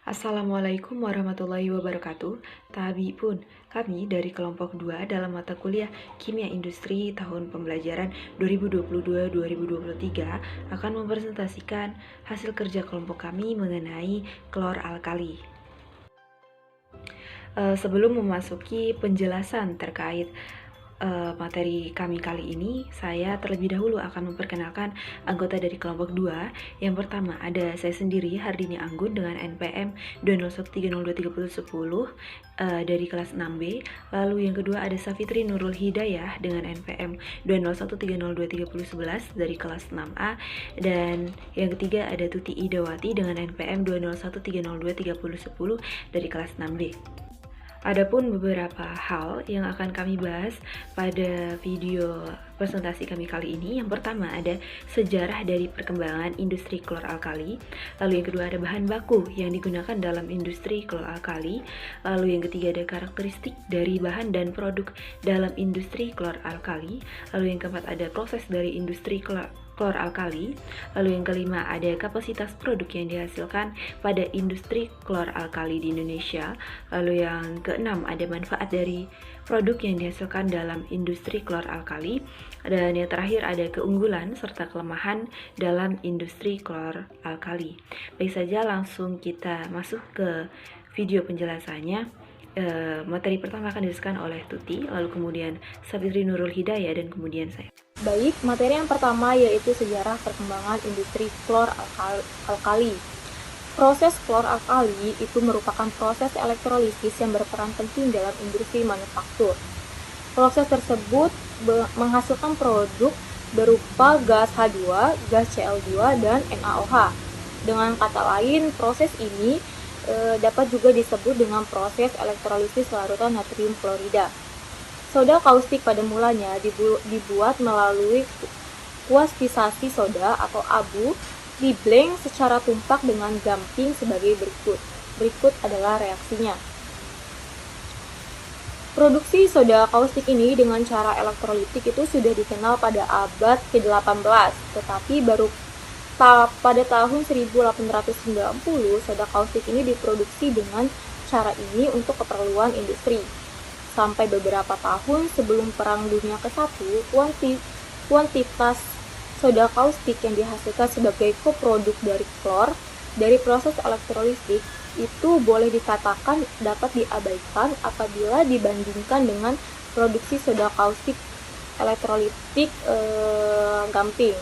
Assalamualaikum warahmatullahi wabarakatuh. Kami dari kelompok 2 dalam mata kuliah Kimia Industri tahun pembelajaran 2022-2023 akan mempresentasikan hasil kerja kelompok kami mengenai klor alkali. Sebelum memasuki penjelasan terkait materi kami kali ini, saya terlebih dahulu akan memperkenalkan anggota dari kelompok 2. Yang pertama ada saya sendiri, Hardini Anggun dengan NPM 201302010 dari kelas 6B. Lalu yang kedua ada Safitri Nurul Hidayah dengan NPM 20130231011 dari kelas 6A. Dan yang ketiga ada Tuti Idawati dengan NPM 20130231010 dari kelas 6B. Adapun beberapa hal yang akan kami bahas pada video presentasi kami kali ini. Yang pertama ada sejarah dari perkembangan industri klor alkali. Lalu yang kedua ada bahan baku yang digunakan dalam industri klor alkali. Lalu yang ketiga ada karakteristik dari bahan dan produk dalam industri klor alkali. Lalu yang keempat ada proses dari industri klor alkali. Lalu yang kelima ada kapasitas produk yang dihasilkan pada industri klor alkali di Indonesia. Lalu yang keenam ada manfaat dari produk yang dihasilkan dalam industri klor alkali. Dan yang terakhir ada keunggulan serta kelemahan dalam industri klor alkali. Baik saja, langsung kita masuk ke video penjelasannya. Materi pertama akan dijelaskan oleh Tuti, lalu kemudian Safitri Nurul Hidayah, dan kemudian saya. Baik, materi yang pertama yaitu sejarah perkembangan industri klor alkali. Proses klor alkali itu merupakan proses elektrolisis yang berperan penting dalam industri manufaktur. Proses tersebut menghasilkan produk berupa gas H2, gas Cl2, dan NaOH. Dengan kata lain, proses ini dapat juga disebut dengan proses elektrolisis larutan natrium klorida. Soda kaustik pada mulanya dibuat melalui kuastisasi soda atau abu, dibleng secara tumpak dengan gamping sebagai berikut. Berikut adalah reaksinya. Produksi soda kaustik ini dengan cara elektrolitik itu sudah dikenal pada abad ke-18, tetapi baru pada tahun 1890 soda kaustik ini diproduksi dengan cara ini untuk keperluan industri. Sampai beberapa tahun sebelum Perang Dunia ke-1, kuantitas soda kaustik yang dihasilkan sebagai koproduk dari klor dari proses elektrolitik itu boleh dikatakan dapat diabaikan apabila dibandingkan dengan produksi soda kaustik elektrolitik gamping.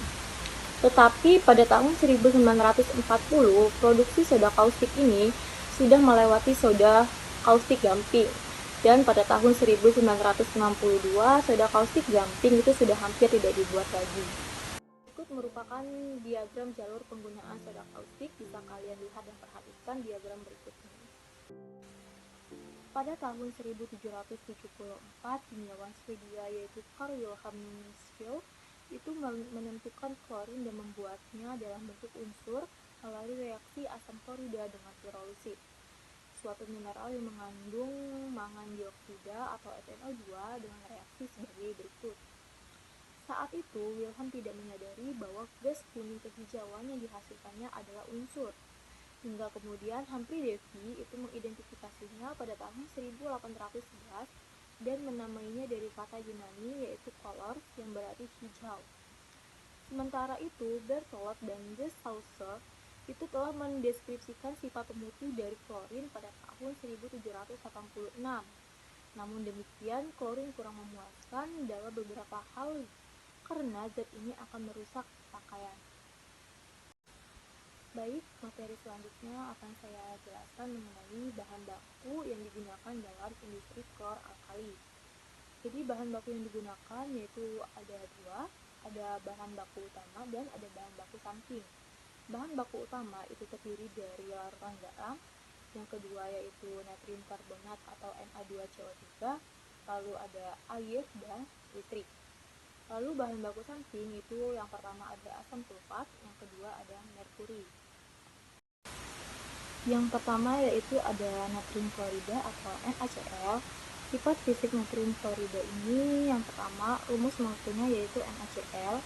Tetapi pada tahun 1940, produksi soda kaustik ini sudah melewati soda kaustik gamping. Dan pada tahun 1962, soda kaustik gamping itu sudah hampir tidak dibuat lagi. Berikut merupakan diagram jalur penggunaan soda kaustik. Bisa kalian lihat dan perhatikan diagram berikut ini. Pada tahun 1774, kimiawan Swedia yaitu Carl Wilhelm Nilsford itu menentukan klorin dan membuatnya dalam bentuk unsur melalui reaksi asam klorida dengan pirolisit, suatu mineral yang mengandung mangan dioksida atau EtNO2 dengan reaksi sebagai berikut. Saat itu, Wilhelm tidak menyadari bahwa gas kuning kehijauan yang dihasilkannya adalah unsur. Hingga kemudian Humphrey Davy itu mengidentifikasinya pada tahun 1811 dan menamainya dari kata Yunani yaitu colors yang berarti hijau. Sementara itu, Berthollet dan de Saussure itu telah mendeskripsikan sifat pemutih dari klorin pada tahun 1786. Namun demikian, klorin kurang memuaskan dalam beberapa hal karena zat ini akan merusak pakaian. Baik, materi selanjutnya akan saya jelaskan mengenai bahan baku yang digunakan dalam industri klor alkali. Jadi bahan baku yang digunakan yaitu ada dua, ada bahan baku utama dan ada bahan baku samping. Bahan baku utama itu terdiri dari larutan garam, yang kedua yaitu natrium karbonat atau Na2CO3, lalu ada air dan listrik. Lalu bahan baku samping itu yang pertama ada asam sulfat, yang kedua ada merkuri. Yang pertama yaitu ada natrium klorida atau NaCl. Sifat fisik natrium klorida ini yang pertama, rumus molekulnya yaitu NaCl.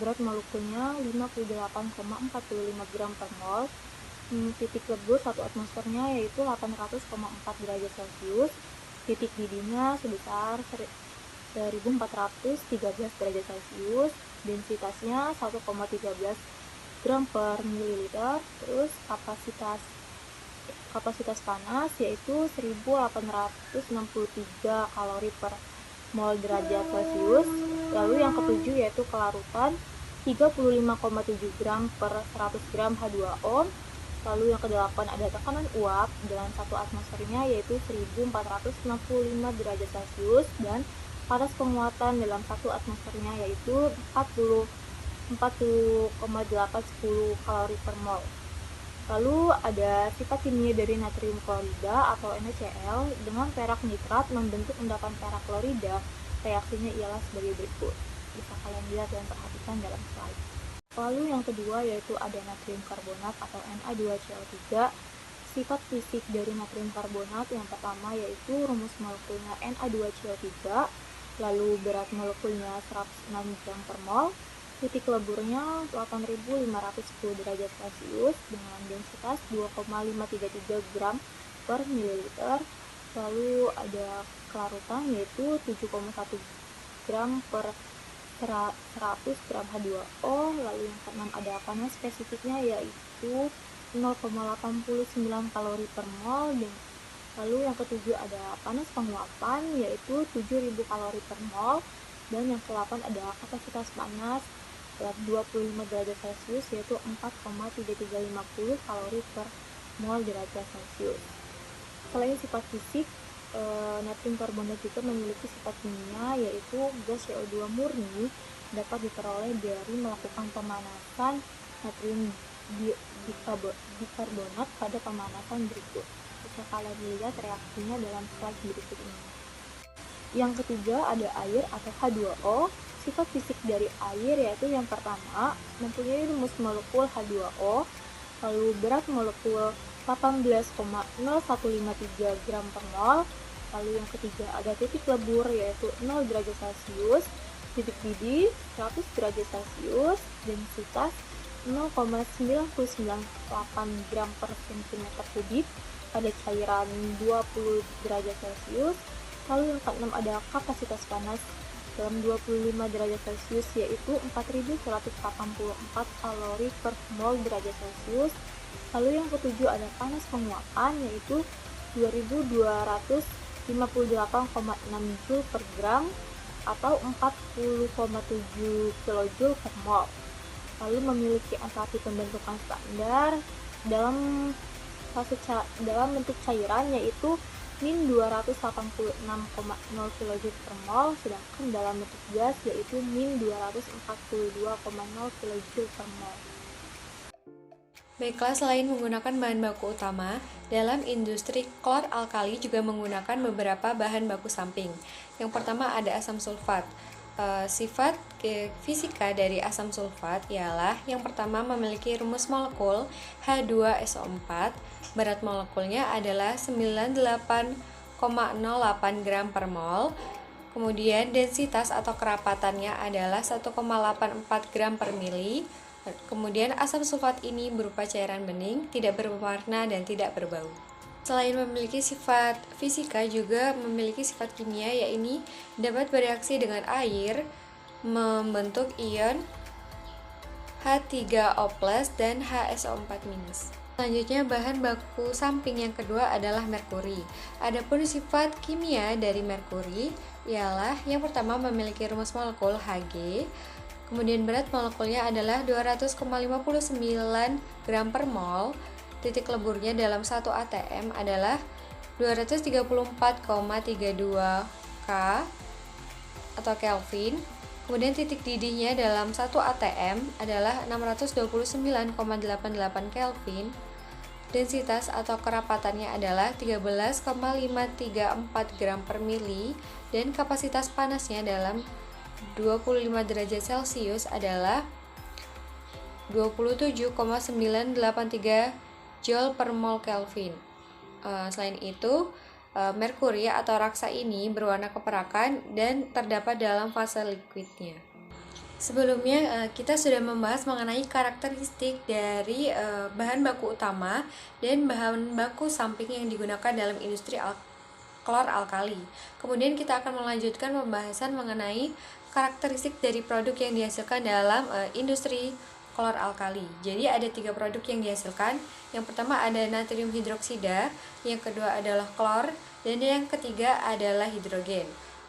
Berat molekulnya 58,45 gram per mol. Titik lebur 1 atmosfernya yaitu 800,4 derajat Celcius, titik didihnya sebesar 1413 derajat Celcius, densitasnya 1,13 gram per mililiter, terus kapasitas panas yaitu 1863 kalori per mol derajat Celcius. Lalu yang ketujuh yaitu kelarutan 35,7 gram per 100 gram H2O. Lalu yang kedelapan ada tekanan uap dalam 1 atmosfernya yaitu 1465 derajat Celcius, dan panas penguatan dalam 1 atmosfernya yaitu 40,810 kalori per mol. Lalu ada sifat kimia dari natrium klorida atau NaCl dengan perak nitrat membentuk endapan perak klorida. Reaksinya ialah sebagai berikut. Bisa kalian lihat dan perhatikan dalam slide. Lalu yang kedua yaitu ada natrium karbonat atau Na2CO3. Sifat fisik dari natrium karbonat yang pertama yaitu rumus molekulnya Na2CO3, lalu berat molekulnya 106 gram per mol, titik leburnya 8510 derajat Celcius dengan densitas 2,533 gram per mililiter. Lalu ada kelarutan yaitu 7,1 gram per 100 gram H2O. Lalu yang keenam ada panas spesifiknya yaitu 0,89 kalori per mol. Lalu yang ketujuh ada panas penguapan yaitu 7000 kalori per mol. Dan yang ke-8 ada kapasitas panas 25 derajat Celcius yaitu 4,3350 kalori per mol derajat Celcius. Selain sifat fisik, natrium karbonat juga memiliki sifat kimia yaitu gas CO2 murni dapat diperoleh dari melakukan pemanasan natrium bikarbonat pada pemanasan berikut. Bisa kalian lihat reaksinya dalam slide berikut ini. Yang ketiga ada air atau H2O. Sifat fisik dari air yaitu yang pertama mempunyai rumus molekul H2O, lalu berat molekul 18,0153 gram per mol. Lalu yang ketiga ada titik lebur yaitu 0 derajat Celcius, titik didih 100 derajat Celcius, densitas 0,998 gram per cm kubik pada cairan 20 derajat Celcius. Lalu yang keenam ada kapasitas panas dalam 25 derajat Celcius yaitu 4184 kalori per mol derajat Celcius. Lalu yang ketujuh ada panas penguapan yaitu 2258,6 Joule per gram atau 40,7 kJ per mol. Lalu memiliki entalpi pembentukan standar dalam bentuk cairan yaitu min 286,0 kJ per mol, sedangkan dalam bentuk gas yaitu min 242,0 kJ per mol. Baiklah, selain menggunakan bahan baku utama, dalam industri klor alkali juga menggunakan beberapa bahan baku samping. Yang pertama ada asam sulfat. Sifat fisika dari asam sulfat ialah yang pertama memiliki rumus molekul H2SO4, berat molekulnya adalah 98,08 gram per mol, kemudian densitas atau kerapatannya adalah 1,84 gram per mili. Kemudian asam sulfat ini berupa cairan bening, tidak berwarna dan tidak berbau. Selain memiliki sifat fisika juga memiliki sifat kimia, yaitu dapat bereaksi dengan air membentuk ion H3O+ dan HSO4-. Selanjutnya bahan baku samping yang kedua adalah merkuri. Adapun sifat kimia dari merkuri ialah yang pertama memiliki rumus molekul Hg, kemudian berat molekulnya adalah 200,59 gram per mol. Titik leburnya dalam 1 atm adalah 234,32 K atau Kelvin. Kemudian titik didihnya dalam 1 atm adalah 629,88 Kelvin. Densitas atau kerapatannya adalah 13,534 gram per mili, dan kapasitas panasnya dalam 25 derajat Celcius adalah 27,983 Joule per mol Kelvin. Selain itu, merkuri atau raksa ini berwarna keperakan dan terdapat dalam fase liquidnya. Sebelumnya kita sudah membahas mengenai karakteristik dari bahan baku utama dan bahan baku samping yang digunakan dalam industri klor-alkali. Kemudian kita akan melanjutkan pembahasan mengenai karakteristik dari produk yang dihasilkan dalam industri klor-alkali. Jadi ada 3 produk yang dihasilkan. Yang pertama ada natrium hidroksida, yang kedua adalah klor, dan yang ketiga adalah hidrogen.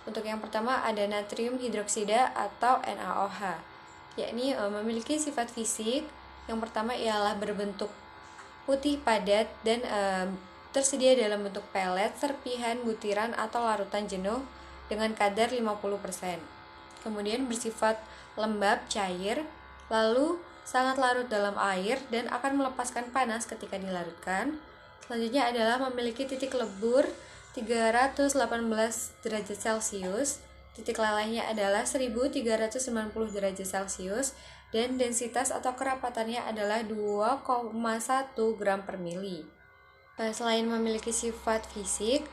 Untuk yang pertama ada natrium hidroksida atau NaOH, yakni memiliki sifat fisik. Yang pertama ialah berbentuk putih padat dan tersedia dalam bentuk pelet, serpihan, butiran, atau larutan jenuh dengan kadar 50%. Kemudian bersifat lembab, cair, lalu sangat larut dalam air dan akan melepaskan panas ketika dilarutkan. Selanjutnya adalah memiliki titik lebur 318 derajat Celcius, titik lelehnya adalah 1390 derajat Celcius, dan densitas atau kerapatannya adalah 2,1 gram per mili. Selain memiliki sifat fisik,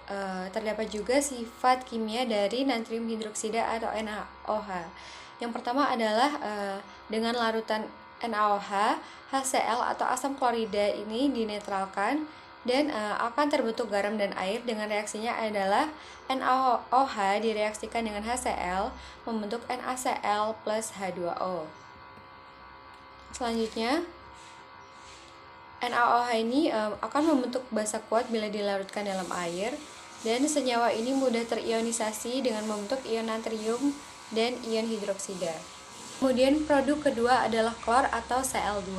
terdapat juga sifat kimia dari natrium hidroksida atau NaOH. Yang pertama adalah dengan larutan NaOH, HCl atau asam klorida ini dinetralkan dan akan terbentuk garam dan air. Dengan reaksinya adalah NaOH direaksikan dengan HCl membentuk NaCl plus H2O. Selanjutnya, NaOH ini akan membentuk basa kuat bila dilarutkan dalam air, dan senyawa ini mudah terionisasi dengan membentuk ion natrium dan ion hidroksida. Kemudian produk kedua adalah klor atau Cl2.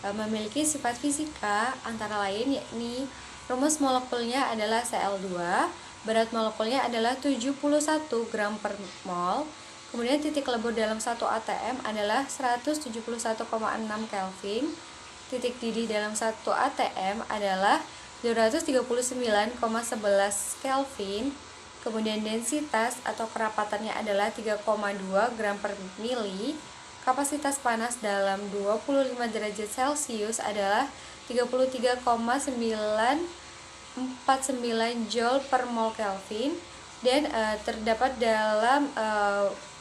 Memiliki sifat fisika antara lain yakni rumus molekulnya adalah Cl2, berat molekulnya adalah 71 gram per mol, kemudian titik lebur dalam 1 atm adalah 171,6 Kelvin, titik didih dalam 1 atm adalah 239,11 Kelvin, kemudian densitas atau kerapatannya adalah 3,2 gram per mili. Kapasitas panas dalam 25 derajat Celcius adalah 33,949 Joule per mol Kelvin, dan terdapat dalam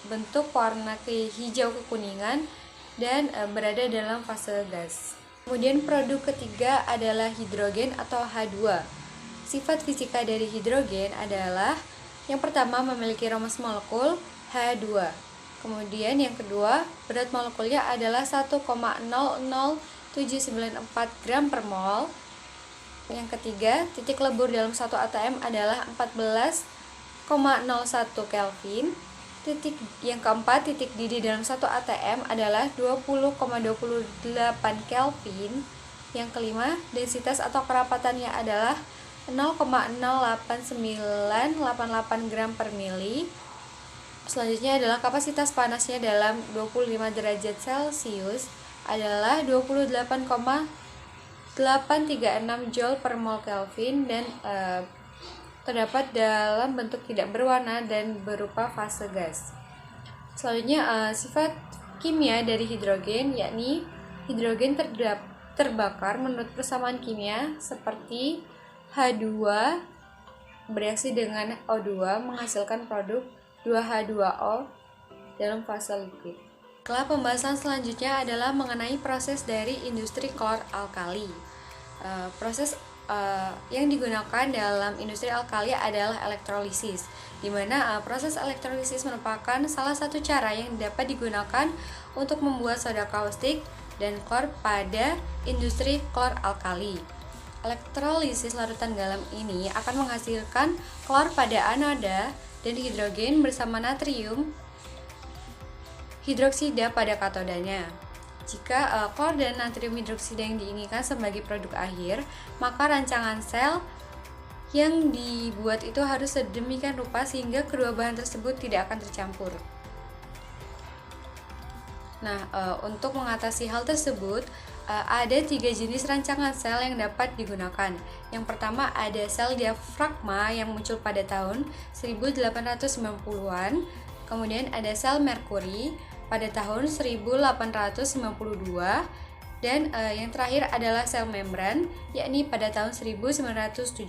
bentuk warna hijau kekuningan dan berada dalam fase gas. Kemudian produk ketiga adalah hidrogen atau H2. Sifat fisika dari hidrogen adalah yang pertama memiliki rumus molekul H2. Kemudian yang kedua, berat molekulnya adalah 1,00794 gram per mol. Yang ketiga, titik lebur dalam 1 atm adalah 14,01 Kelvin. Yang keempat, titik didih dalam 1 atm adalah 20,28 Kelvin. Yang kelima, densitas atau kerapatannya adalah 0,08988 gram per mili. Selanjutnya adalah kapasitas panasnya dalam 25 derajat Celcius adalah 28,836 Joule per mol Kelvin, dan terdapat dalam bentuk tidak berwarna dan berupa fase gas. Selanjutnya sifat kimia dari hidrogen, yakni hidrogen terbakar menurut persamaan kimia seperti H2 bereaksi dengan O2 menghasilkan produk 2H2O dalam fase liquid. Pembahasan selanjutnya adalah mengenai proses dari industri klor-alkali. Proses yang digunakan dalam industri alkali adalah elektrolisis, di mana proses elektrolisis merupakan salah satu cara yang dapat digunakan untuk membuat soda kaustik dan klor pada industri klor-alkali. Elektrolisis larutan garam ini akan menghasilkan klor pada anoda dan hidrogen bersama natrium hidroksida pada katodanya. Jika klor dan natrium hidroksida yang diinginkan sebagai produk akhir, maka rancangan sel yang dibuat itu harus sedemikian rupa sehingga kedua bahan tersebut tidak akan tercampur. Nah, untuk mengatasi hal tersebut, ada 3 jenis rancangan sel yang dapat digunakan. Yang pertama ada sel diafragma yang muncul pada tahun 1890-an. Kemudian ada sel merkuri pada tahun 1892. Dan yang terakhir adalah sel membran, yakni pada tahun 1970.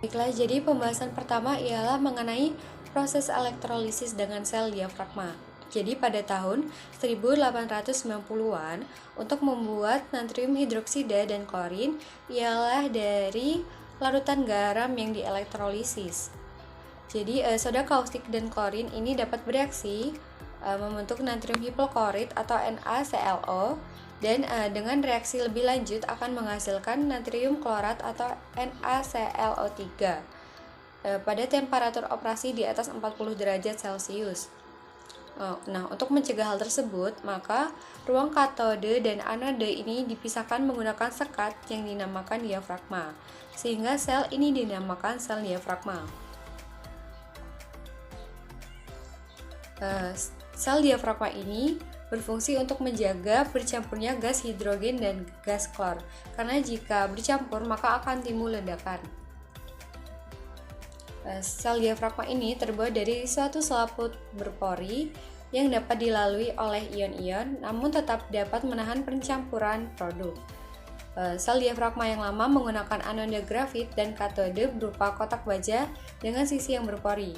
Baiklah, jadi pembahasan pertama ialah mengenai proses elektrolisis dengan sel diafragma. Jadi pada tahun 1890-an untuk membuat natrium hidroksida dan klorin ialah dari larutan garam yang dielektrolisis. Jadi soda kaustik dan klorin ini dapat bereaksi membentuk natrium hipoklorit atau NaClO, dan dengan reaksi lebih lanjut akan menghasilkan natrium klorat atau NaClO3 pada temperatur operasi di atas 40 derajat Celcius. Nah, untuk mencegah hal tersebut, maka ruang katode dan anode ini dipisahkan menggunakan sekat yang dinamakan diafragma, sehingga sel ini dinamakan sel diafragma. Sel diafragma ini berfungsi untuk menjaga bercampurnya gas hidrogen dan gas klor, karena jika bercampur maka akan timbul ledakan. Sel diafragma ini terbuat dari suatu selaput berpori yang dapat dilalui oleh ion-ion, namun tetap dapat menahan pencampuran produk. Sel diafragma yang lama menggunakan anode grafit dan katode berupa kotak baja dengan sisi yang berpori.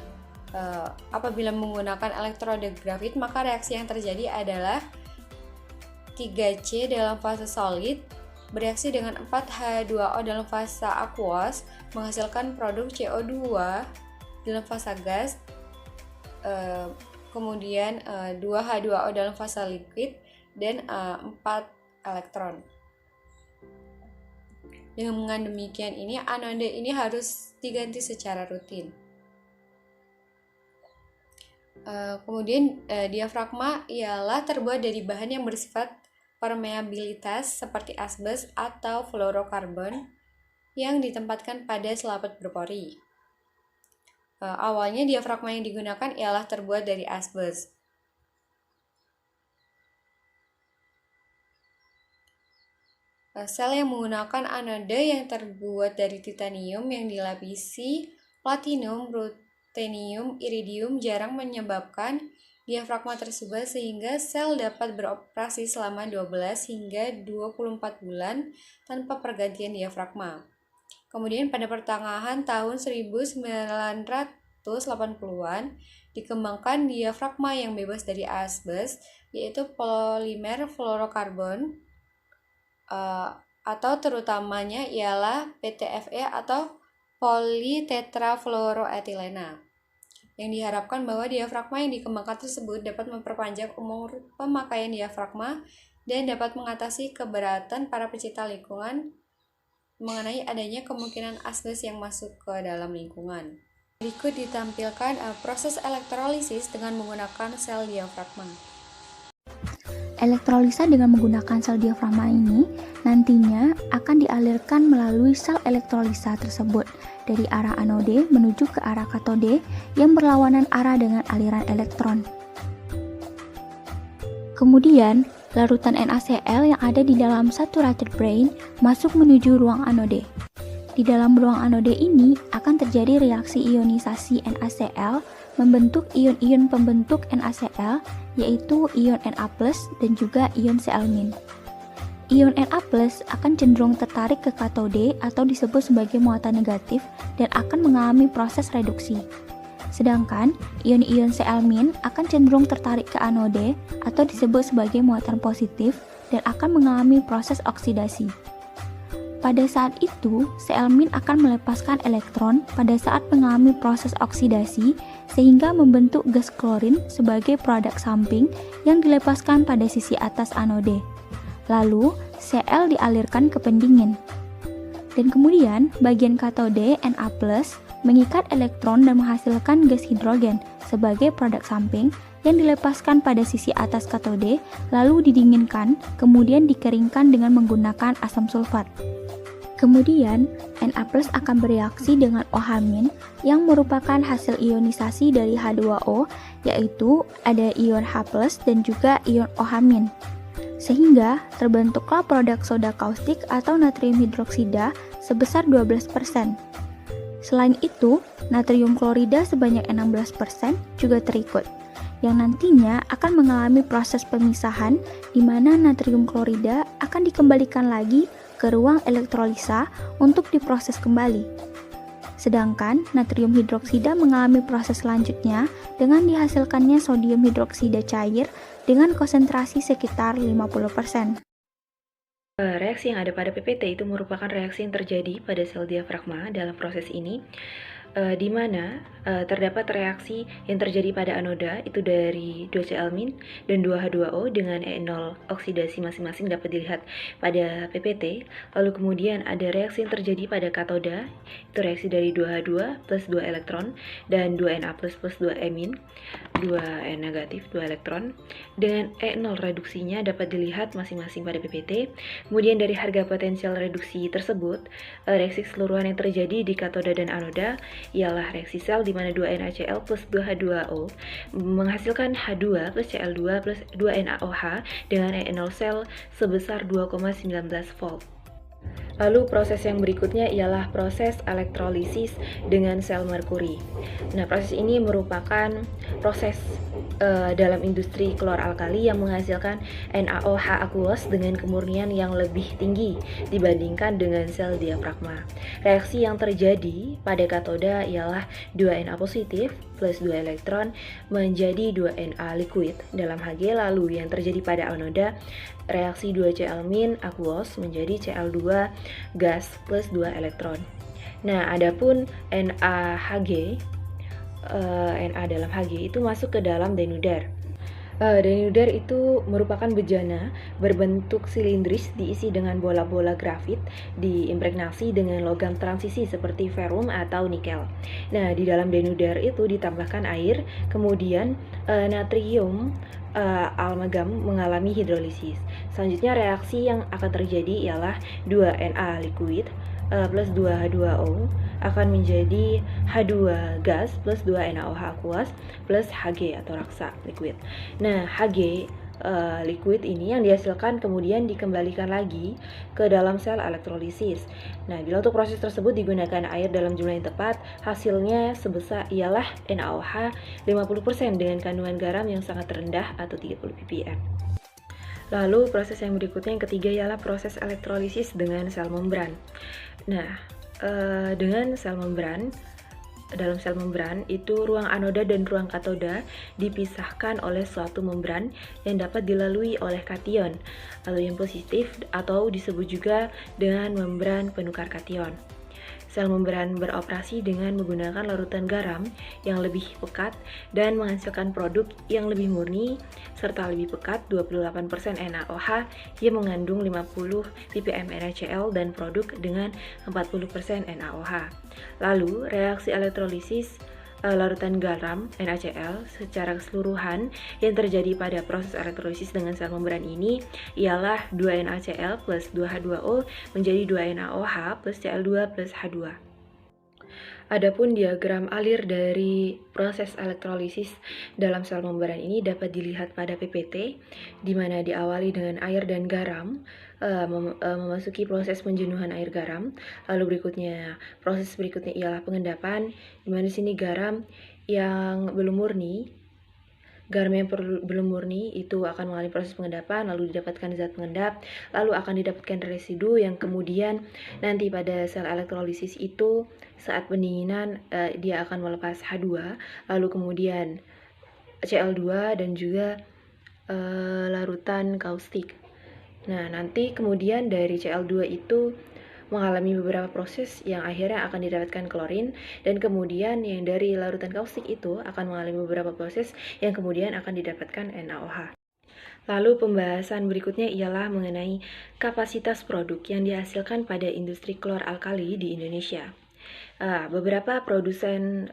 Apabila menggunakan elektrode grafit, maka reaksi yang terjadi adalah 3C dalam fase solid bereaksi dengan 4H2O dalam fase aquos menghasilkan produk CO2 dalam fase gas, kemudian 2H2O dalam fase liquid, dan 4 elektron. Dengan demikian ini anode ini harus diganti secara rutin. Kemudian diafragma ialah terbuat dari bahan yang bersifat permeabilitas seperti asbes atau fluorokarbon yang ditempatkan pada selaput berpori. Awalnya diafragma yang digunakan ialah terbuat dari asbes. Sel yang menggunakan anode yang terbuat dari titanium yang dilapisi platinum, ruthenium, iridium jarang menyebabkan diafragma tersebut, sehingga sel dapat beroperasi selama 12 hingga 24 bulan tanpa pergantian diafragma. Kemudian pada pertengahan tahun 1980-an dikembangkan diafragma yang bebas dari asbes, yaitu polimer fluorokarbon, atau terutamanya ialah PTFE atau politetrafluoroetilena. Yang diharapkan bahwa diafragma yang dikembangkan tersebut dapat memperpanjang umur pemakaian diafragma dan dapat mengatasi keberatan para pecinta lingkungan mengenai adanya kemungkinan asbes yang masuk ke dalam lingkungan. Berikut ditampilkan proses elektrolisis dengan menggunakan sel diafragma. Elektrolisa dengan menggunakan sel diafragma ini nantinya akan dialirkan melalui sel elektrolisa tersebut dari arah anode menuju ke arah katode yang berlawanan arah dengan aliran elektron. Kemudian, larutan NaCl yang ada di dalam saturated brane masuk menuju ruang anode. Di dalam ruang anode ini akan terjadi reaksi ionisasi NaCl membentuk ion-ion pembentuk NaCl, yaitu ion Na+ dan juga ion Cl-. Ion Na+ akan cenderung tertarik ke katode atau disebut sebagai muatan negatif dan akan mengalami proses reduksi. Sedangkan ion-ion Cl- akan cenderung tertarik ke anode atau disebut sebagai muatan positif dan akan mengalami proses oksidasi. Pada saat itu, Cl- akan melepaskan elektron pada saat mengalami proses oksidasi sehingga membentuk gas klorin sebagai produk samping yang dilepaskan pada sisi atas anode. Lalu, Cl dialirkan ke pendingin. Dan kemudian, bagian katode Na+ mengikat elektron dan menghasilkan gas hidrogen sebagai produk samping yang dilepaskan pada sisi atas katode, lalu didinginkan, kemudian dikeringkan dengan menggunakan asam sulfat. Kemudian, Na+ akan bereaksi dengan OH- yang merupakan hasil ionisasi dari H2O, yaitu ada ion H+ dan juga ion OH-. Sehingga terbentuklah produk soda kaustik atau natrium hidroksida sebesar 12%. Selain itu, natrium klorida sebanyak 16% juga terikut, yang nantinya akan mengalami proses pemisahan di mana natrium klorida akan dikembalikan lagi ke ruang elektrolisa untuk diproses kembali. Sedangkan natrium hidroksida mengalami proses selanjutnya dengan dihasilkannya sodium hidroksida cair dengan konsentrasi sekitar 50%. Reaksi yang ada pada PPT itu merupakan reaksi yang terjadi pada sel diafragma dalam proses ini, di mana terdapat reaksi yang terjadi pada anoda itu dari 2Cl- dan 2H2O dengan E0 oksidasi masing-masing dapat dilihat pada PPT. Lalu kemudian ada reaksi yang terjadi pada katoda, itu reaksi dari 2H2 plus 2 elektron dan 2Na plus 2E-, 2N negatif, 2 elektron, dengan E0 reduksinya dapat dilihat masing-masing pada PPT. Kemudian dari harga potensial reduksi tersebut, reaksi keseluruhan yang terjadi di katoda dan anoda ialah reaksi sel di mana 2NaCl plus 2H2O menghasilkan H2 plus Cl2 plus 2NaOH dengan E0 sel sebesar 2,19 volt. Lalu proses yang berikutnya ialah proses elektrolisis dengan sel merkuri. Nah, proses ini merupakan proses dalam industri kloralkali yang menghasilkan NaOH aqueous dengan kemurnian yang lebih tinggi dibandingkan dengan sel diafragma. Reaksi yang terjadi pada katoda ialah 2Na positif plus 2 elektron menjadi 2Na liquid dalam Hg, lalu yang terjadi pada anoda reaksi 2Cl- aqueous menjadi Cl2 gas plus 2 elektron. Nah, adapun NaHg, Na dalam Hg itu masuk ke dalam denudar. Denudar itu merupakan bejana berbentuk silindris diisi dengan bola-bola grafit diimpregnasi dengan logam transisi seperti ferrum atau nikel. Nah, di dalam denudar itu ditambahkan air, kemudian natrium amalgam mengalami hidrolisis. Selanjutnya reaksi yang akan terjadi ialah 2Na liquid plus 2H2O akan menjadi H2 gas plus 2NaOH aqueous plus Hg atau raksa liquid. Nah, Hg liquid ini yang dihasilkan kemudian dikembalikan lagi ke dalam sel elektrolisis. Nah, bila untuk proses tersebut digunakan air dalam jumlah yang tepat, hasilnya sebesar ialah NaOH 50% dengan kandungan garam yang sangat rendah atau 30 ppm. Lalu proses yang berikutnya yang ketiga ialah proses elektrolisis dengan sel membran. Nah, dengan sel membran, dalam sel membran itu ruang anoda dan ruang katoda dipisahkan oleh suatu membran yang dapat dilalui oleh kation, lalu yang positif atau disebut juga dengan membran penukar kation. Sel membran beroperasi dengan menggunakan larutan garam yang lebih pekat dan menghasilkan produk yang lebih murni serta lebih pekat 28% NaOH yang mengandung 50 ppm NaCl dan produk dengan 40% NaOH. Lalu, reaksi elektrolisis larutan garam NaCl secara keseluruhan yang terjadi pada proses elektrolisis dengan sel membran ini ialah 2NaCl plus 2H2O menjadi 2NaOH plus Cl2 plus H2. Adapun diagram alir dari proses elektrolisis dalam sel membran ini dapat dilihat pada PPT, di mana diawali dengan air dan garam, memasuki proses penjenuhan air garam. Lalu proses berikutnya ialah pengendapan, di mana di sini garam yang belum murni itu akan mengalami proses pengendapan, lalu didapatkan zat pengendap, lalu akan didapatkan residu yang kemudian nanti pada sel elektrolisis itu saat pendinginan dia akan melepas H2, lalu kemudian Cl2 dan juga larutan kaustik. Nah, nanti kemudian dari Cl2 itu mengalami beberapa proses yang akhirnya akan didapatkan klorin, dan kemudian yang dari larutan kaustik itu akan mengalami beberapa proses yang kemudian akan didapatkan NaOH. Lalu pembahasan berikutnya ialah mengenai kapasitas produk yang dihasilkan pada industri klor-alkali di Indonesia. Beberapa produsen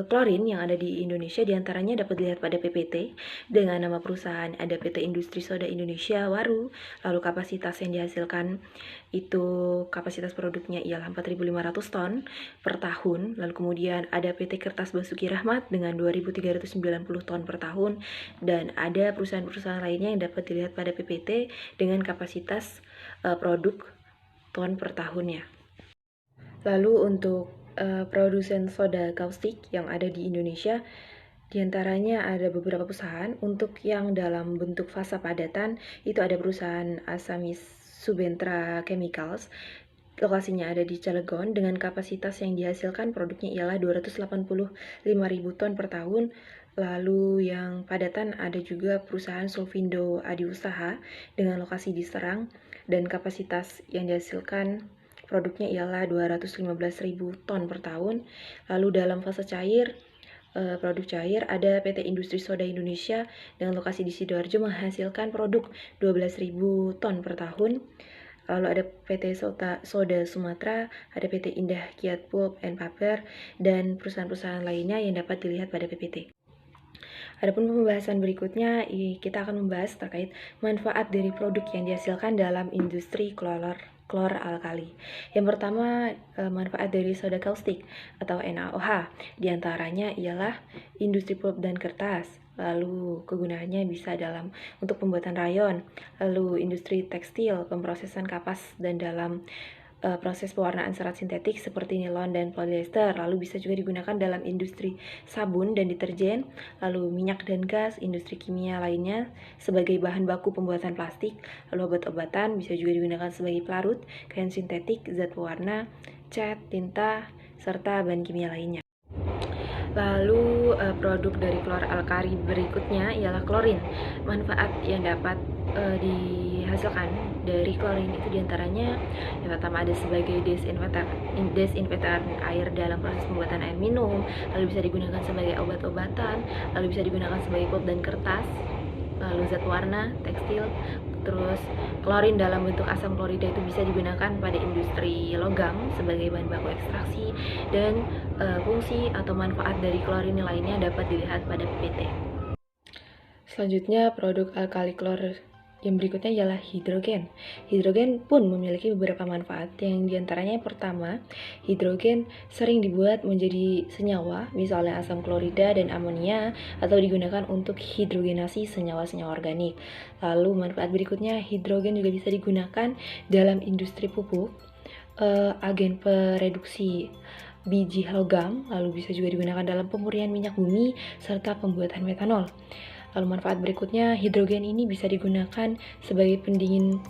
klorin yang ada di Indonesia diantaranya dapat dilihat pada PPT dengan nama perusahaan ada PT Industri Soda Indonesia Waru, lalu kapasitas yang dihasilkan itu kapasitas produknya ialah 4.500 ton per tahun, lalu kemudian ada PT Kertas Basuki Rahmat dengan 2.390 ton per tahun, dan ada perusahaan-perusahaan lainnya yang dapat dilihat pada PPT dengan kapasitas produk ton per tahunnya. Lalu untuk produsen soda kaustik yang ada di Indonesia, diantaranya ada beberapa perusahaan. Untuk yang dalam bentuk fasa padatan itu ada perusahaan Asamis Subentra Chemicals Lokasinya ada di Cilegon dengan kapasitas yang dihasilkan produknya ialah 285.000 ton per tahun. Lalu yang padatan ada juga perusahaan Solvindo Adiusaha dengan lokasi di Serang dan kapasitas yang dihasilkan produknya ialah 215.000 ton per tahun. Lalu dalam fase cair, produk cair ada PT Industri Soda Indonesia dengan lokasi di Sidoarjo menghasilkan produk 12.000 ton per tahun. Lalu ada PT Soda Sumatera, ada PT Indah Kiat Pulp and Paper, dan perusahaan-perusahaan lainnya yang dapat dilihat pada PPT. Adapun pembahasan berikutnya, kita akan membahas terkait manfaat dari produk yang dihasilkan dalam industri klor alkali. Yang pertama, manfaat dari soda kaustik atau NaOH. Di antaranya ialah industri pulp dan kertas. Lalu kegunaannya bisa untuk pembuatan rayon, lalu industri tekstil, pemrosesan kapas dan dalam proses pewarnaan serat sintetik seperti nilon dan polyester, lalu bisa juga digunakan dalam industri sabun dan deterjen, lalu minyak dan gas, industri kimia lainnya sebagai bahan baku pembuatan plastik, lalu obat-obatan bisa juga digunakan sebagai pelarut, kain sintetik, zat pewarna, cat, tinta, serta bahan kimia lainnya. Lalu produk dari klor alkali berikutnya ialah klorin. Manfaat yang dapat dihasilkan dari klorin itu diantaranya yang pertama ada sebagai desinfektan air dalam proses pembuatan air minum, lalu bisa digunakan sebagai obat-obatan, lalu bisa digunakan sebagai pulp dan kertas, lalu zat warna, tekstil. Terus klorin dalam bentuk asam klorida itu bisa digunakan pada industri logam sebagai bahan baku ekstraksi, dan fungsi atau manfaat dari klorin lainnya dapat dilihat pada PPT. Selanjutnya produk alkali klor yang berikutnya ialah hidrogen. Hidrogen pun memiliki beberapa manfaat, yang diantaranya yang pertama, hidrogen sering dibuat menjadi senyawa, misalnya asam klorida dan amonia, atau digunakan untuk hidrogenasi senyawa-senyawa organik. Lalu manfaat berikutnya, hidrogen juga bisa digunakan dalam industri pupuk, agen pereduksi biji logam, lalu bisa juga digunakan dalam pemurnian minyak bumi, serta pembuatan metanol. Lalu manfaat berikutnya, hidrogen ini bisa digunakan sebagai pendingin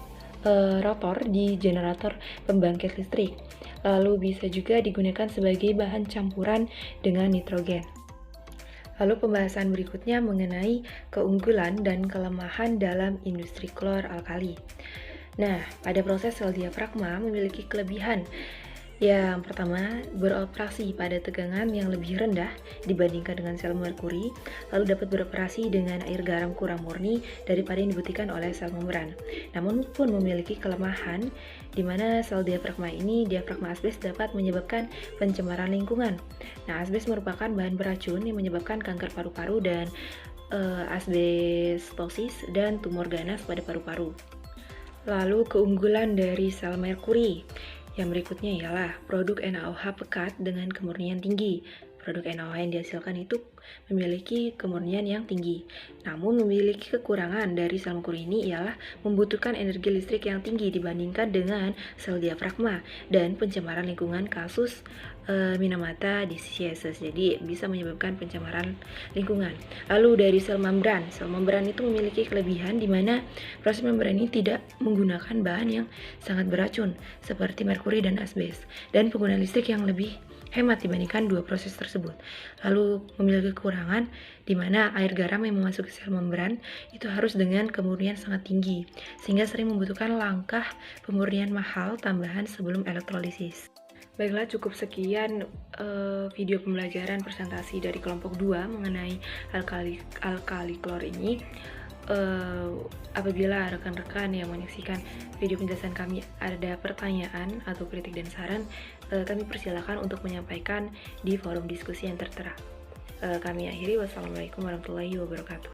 rotor di generator pembangkit listrik. Lalu bisa juga digunakan sebagai bahan campuran dengan nitrogen. Lalu pembahasan berikutnya mengenai keunggulan dan kelemahan dalam industri klor alkali. Nah, pada proses sel diafragma memiliki kelebihan. Yang pertama, beroperasi pada tegangan yang lebih rendah dibandingkan dengan sel merkuri, lalu dapat beroperasi dengan air garam kurang murni daripada yang dibuktikan oleh sel membran. Namun pun memiliki kelemahan, di mana sel diafragma asbes dapat menyebabkan pencemaran lingkungan. Nah, asbes merupakan bahan beracun yang menyebabkan kanker paru-paru dan asbestosis dan tumor ganas pada paru-paru. Lalu keunggulan dari sel merkuri. Yang berikutnya ialah produk NaOH pekat dengan kemurnian tinggi. Produk NaOH yang dihasilkan itu memiliki kemurnian yang tinggi. Namun memiliki kekurangan dari sel merkuri ini ialah membutuhkan energi listrik yang tinggi dibandingkan dengan sel diafragma dan pencemaran lingkungan kasus Minamata diseases. Jadi bisa menyebabkan pencemaran lingkungan. Lalu dari sel membran itu memiliki kelebihan di mana proses membran ini tidak menggunakan bahan yang sangat beracun seperti merkuri dan asbes, dan penggunaan listrik yang lebih hemat dibandingkan dua proses tersebut. Lalu memiliki kekurangan di mana air garam yang memasuki sel membran itu harus dengan kemurnian sangat tinggi, sehingga sering membutuhkan langkah pemurnian mahal tambahan sebelum elektrolisis. Baiklah, cukup sekian video pembelajaran presentasi dari kelompok 2 mengenai alkali klor ini. Apabila rekan-rekan yang menyaksikan video penjelasan kami ada pertanyaan atau kritik dan saran, kami persilakan untuk menyampaikan di forum diskusi yang tertera. Kami akhiri, wassalamualaikum warahmatullahi wabarakatuh.